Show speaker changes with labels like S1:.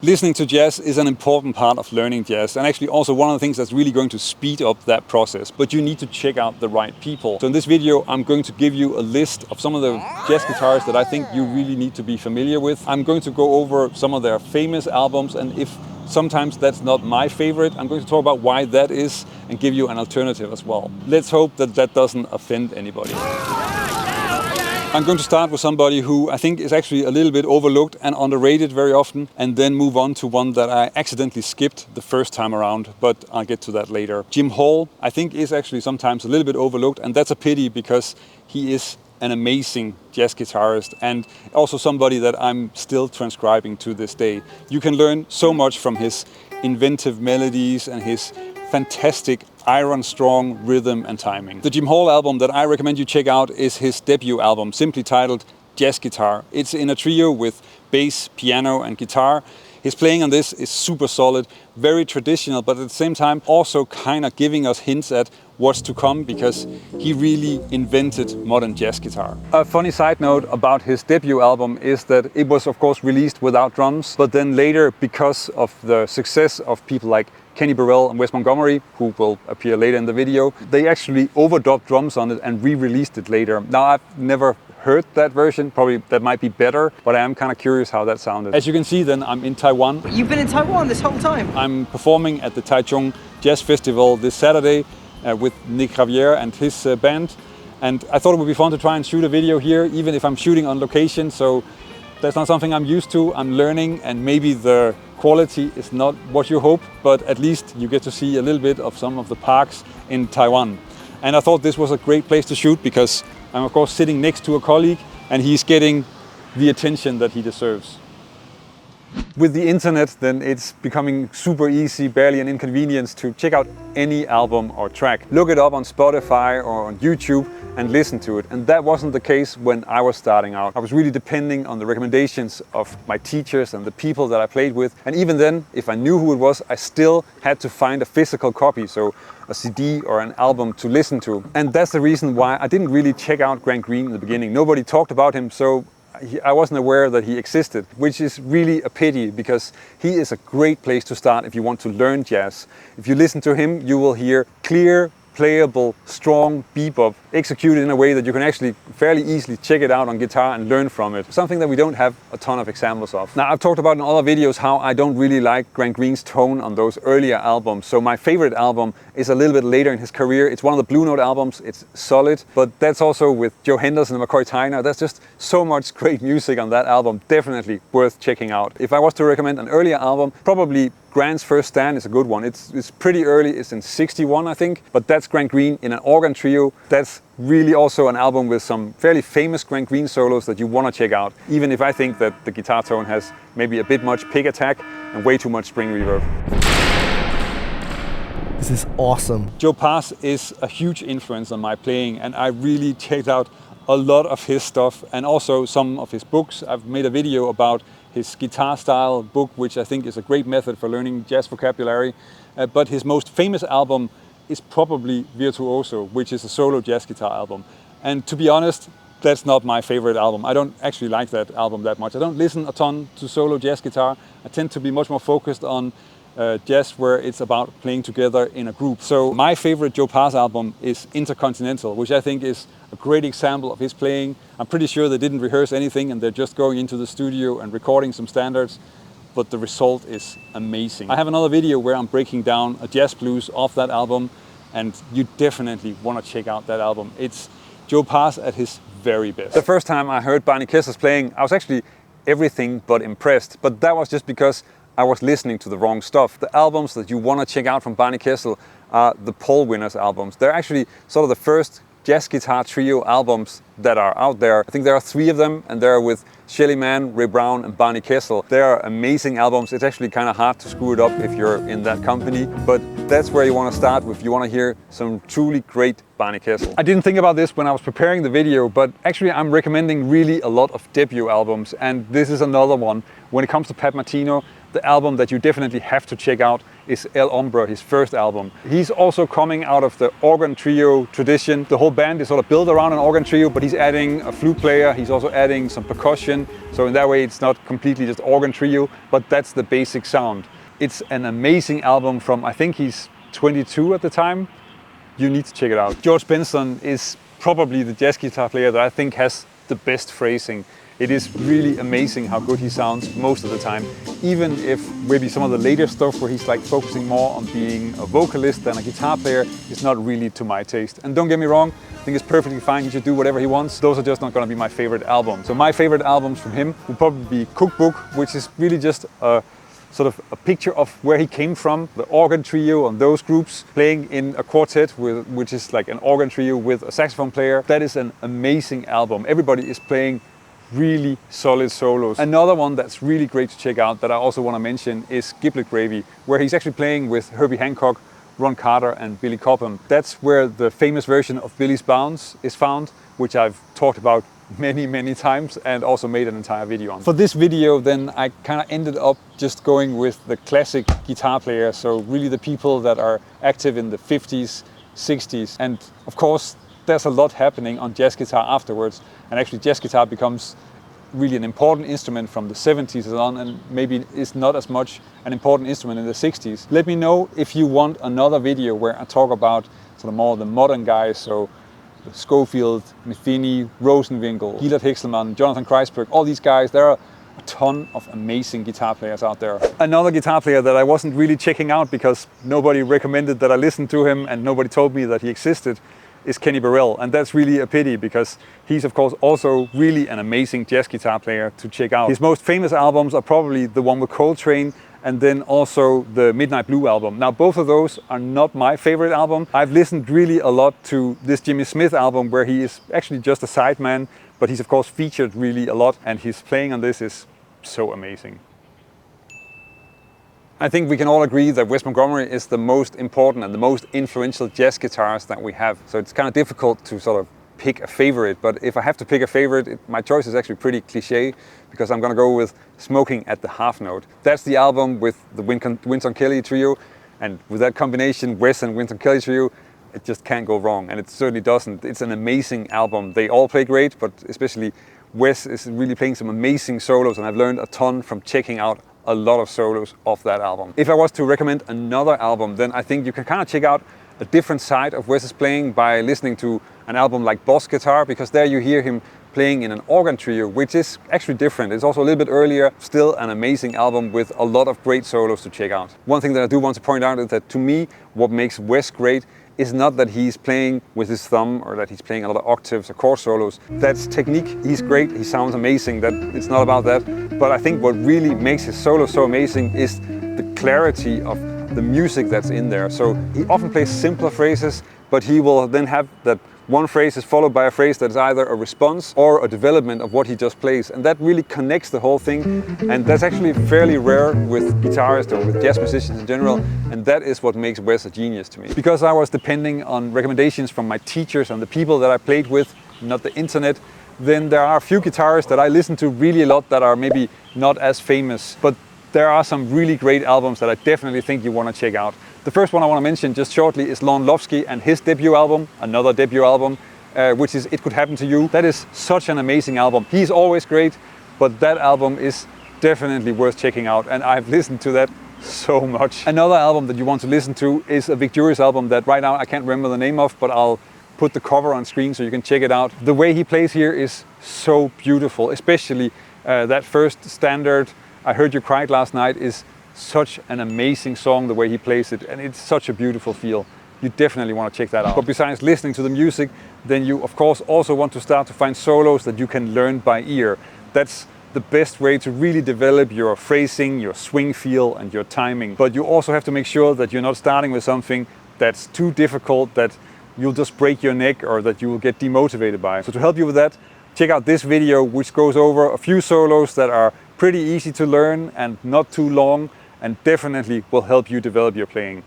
S1: Listening to jazz is an important part of learning jazz, and actually also one of the things that's really going to speed up that process. But you need to check out the right people. So in this video, I'm going to give you a list of some of the jazz guitarists that I think you really need to be familiar with. I'm going to go over some of their famous albums, and if sometimes that's not my favorite, I'm going to talk about why that is and give you an alternative as well. Let's hope that that doesn't offend anybody. I'm going to start with somebody who I think is actually a little bit overlooked and underrated very often, and then move on to one that I accidentally skipped the first time around, but I'll get to that later. Jim Hall, I think, is actually sometimes a little bit overlooked, and that's a pity because he is an amazing jazz guitarist and also somebody that I'm still transcribing to this day. You can learn so much from his inventive melodies and his fantastic iron-strong rhythm and timing. The Jim Hall album that I recommend you check out is his debut album, simply titled Jazz Guitar. It's in a trio with bass, piano and guitar. His playing on this is super solid, very traditional, but at the same time also kind of giving us hints at what's to come, because he really invented modern jazz guitar. A funny side note about his debut album is that it was of course released without drums, but then later, because of the success of people like Kenny Burrell and Wes Montgomery, who will appear later in the video, they actually overdubbed drums on it and re-released it later. Now, I've never heard that version, probably that might be better, but I am kind of curious how that sounded. As you can see then, I'm in Taiwan.
S2: You've been in Taiwan this whole time?
S1: I'm performing at the Taichung Jazz Festival this Saturday with Nick Javier and his band, and I thought it would be fun to try and shoot a video here, even if I'm shooting on location, so that's not something I'm used to. I'm learning, and maybe the quality is not what you hope, but at least you get to see a little bit of some of the parks in Taiwan. And I thought this was a great place to shoot because I'm of course sitting next to a colleague and he's getting the attention that he deserves. With the internet, then it's becoming super easy, barely an inconvenience, to check out any album or track. Look it up on Spotify or on YouTube and listen to it. And that wasn't the case when I was starting out. I was really depending on the recommendations of my teachers and the people that I played with. And even then, if I knew who it was, I still had to find a physical copy, so a CD or an album to listen to. And that's the reason why I didn't really check out Grant Green in the beginning. Nobody talked about him, so I wasn't aware that he existed, which is really a pity because he is a great place to start if you want to learn jazz. If you listen to him, you will hear clear, playable, strong bebop executed in a way that you can actually fairly easily check it out on guitar and learn from it. Something that we don't have a ton of examples of. Now, I've talked about in other videos how I don't really like Grant Green's tone on those earlier albums. So my favorite album is a little bit later in his career. It's one of the Blue Note albums. It's solid, but that's also with Joe Henderson and McCoy Tyner. There's just so much great music on that album. Definitely worth checking out. If I was to recommend an earlier album, probably Grant's First Stand is a good one. It's pretty early, it's in '61 I think, but that's Grant Green in an organ trio. That's really also an album with some fairly famous Grant Green solos that you want to check out, even if I think that the guitar tone has maybe a bit much pick attack and way too much spring reverb.
S2: This is awesome.
S1: Joe Pass is a huge influence on my playing, and I really checked out a lot of his stuff and also some of his books. I've made a video about his guitar style book, which I think is a great method for learning jazz vocabulary. But his most famous album is probably Virtuoso, which is a solo jazz guitar album. And to be honest, that's not my favorite album. I don't actually like that album that much. I don't listen a ton to solo jazz guitar. I tend to be much more focused on jazz where it's about playing together in a group. So my favorite Joe Pass album is Intercontinental, which I think is a great example of his playing. I'm pretty sure they didn't rehearse anything and they're just going into the studio and recording some standards, but the result is amazing. I have another video where I'm breaking down a jazz blues off that album, and you definitely want to check out that album. It's Joe Pass at his very best. The first time I heard Barney Kessler's playing, I was actually everything but impressed, but that was just because I was listening to the wrong stuff. The albums that you want to check out from Barney Kessler are the Paul Winners albums. They're actually sort of the first jazz guitar trio albums that are out there. I think there are 3 of them, and they're with Shelly Manne, Ray Brown and Barney Kessel. They are amazing albums. It's actually kind of hard to screw it up if you're in that company, but that's where you want to start if you want to hear some truly great Barney Kessel. I didn't think about this when I was preparing the video, but actually I'm recommending really a lot of debut albums, and this is another one. When it comes to Pat Martino, the album that you definitely have to check out is El Hombre, his first album. He's also coming out of the organ trio tradition. The whole band is sort of built around an organ trio, but he's adding a flute player, he's also adding some percussion. So in that way, it's not completely just organ trio, but that's the basic sound. It's an amazing album from, I think he's 22 at the time. You need to check it out. George Benson is probably the jazz guitar player that I think has the best phrasing. It is really amazing how good he sounds most of the time, even if maybe some of the later stuff where he's like focusing more on being a vocalist than a guitar player is not really to my taste. And don't get me wrong, I think it's perfectly fine, he should do whatever he wants. Those are just not going to be my favorite albums. So my favorite albums from him will probably be Cookbook, which is really just a sort of a picture of where he came from, the organ trio and those groups playing in a quartet, which is like an organ trio with a saxophone player. That is an amazing album. Everybody is playing really solid solos. Another one that's really great to check out that I also want to mention is Giblet Gravy, where he's actually playing with Herbie Hancock, Ron Carter and Billy Cobham. That's where the famous version of Billy's Bounce is found, which I've talked about many times and also made an entire video on. For this video then I kind of ended up just going with the classic guitar player, so really the people that are active in the 50s, 60s, and of course there's a lot happening on jazz guitar afterwards, and actually jazz guitar becomes really an important instrument from the 70s on, and maybe is not as much an important instrument in the 60s. Let me know if you want another video where I talk about sort of more the modern guys, so Schofield, Metheny, Rosenwinkel, Gilad Hexelman, Jonathan Kreisberg, all these guys. There are a ton of amazing guitar players out there. Another guitar player that I wasn't really checking out because nobody recommended that I listen to him and nobody told me that he existed is Kenny Burrell, and that's really a pity because he's of course also really an amazing jazz guitar player to check out. His most famous albums are probably the one with Coltrane and then also the Midnight Blue album. Now both of those are not my favorite album. I've listened really a lot to this Jimmy Smith album where he is actually just a sideman, but he's of course featured really a lot, and his playing on this is so amazing. I think we can all agree that Wes Montgomery is the most important and the most influential jazz guitarist that we have. So it's kind of difficult to sort of pick a favorite, but if I have to pick a favorite, my choice is actually pretty cliche because I'm going to go with Smoking at the Half Note. That's the album with the Wynton Kelly trio, and with that combination, Wes and Wynton Kelly trio, it just can't go wrong, and it certainly doesn't. It's an amazing album. They all play great, but especially Wes is really playing some amazing solos, and I've learned a ton from checking out a lot of solos off that album. If I was to recommend another album, then I think you can kind of check out a different side of Wes's playing by listening to an album like Boss Guitar, because there you hear him playing in an organ trio, which is actually different. It's also a little bit earlier, still an amazing album with a lot of great solos to check out. One thing that I do want to point out is that to me, what makes Wes great is not that he's playing with his thumb or that he's playing a lot of octaves or chord solos. That's technique. He's great, he sounds amazing, it's not about that. But I think what really makes his solo so amazing is the clarity of the music that's in there. So he often plays simpler phrases, but he will then have that one phrase is followed by a phrase that is either a response or a development of what he just plays. And that really connects the whole thing. And that's actually fairly rare with guitarists or with jazz musicians in general. And that is what makes Wes a genius to me. Because I was depending on recommendations from my teachers and the people that I played with, not the internet, then there are a few guitarists that I listen to really a lot that are maybe not as famous. But there are some really great albums that I definitely think you want to check out. The first one I want to mention just shortly is Lon Lovsky and his debut album, another debut album, which is It Could Happen to You. That is such an amazing album. He's always great, but that album is definitely worth checking out, and I've listened to that so much. Another album that you want to listen to is a Vic Juris album that right now I can't remember the name of, but I'll put the cover on screen so you can check it out. The way he plays here is so beautiful, especially that first standard, I Heard You Cried Last Night, is such an amazing song, the way he plays it, and it's such a beautiful feel. You definitely want to check that out. But besides listening to the music, then you of course also want to start to find solos that you can learn by ear. That's the best way to really develop your phrasing, your swing feel and your timing. But you also have to make sure that you're not starting with something that's too difficult that you'll just break your neck or that you will get demotivated by. So to help you with that, check out this video, which goes over a few solos that are pretty easy to learn and not too long, and definitely will help you develop your playing.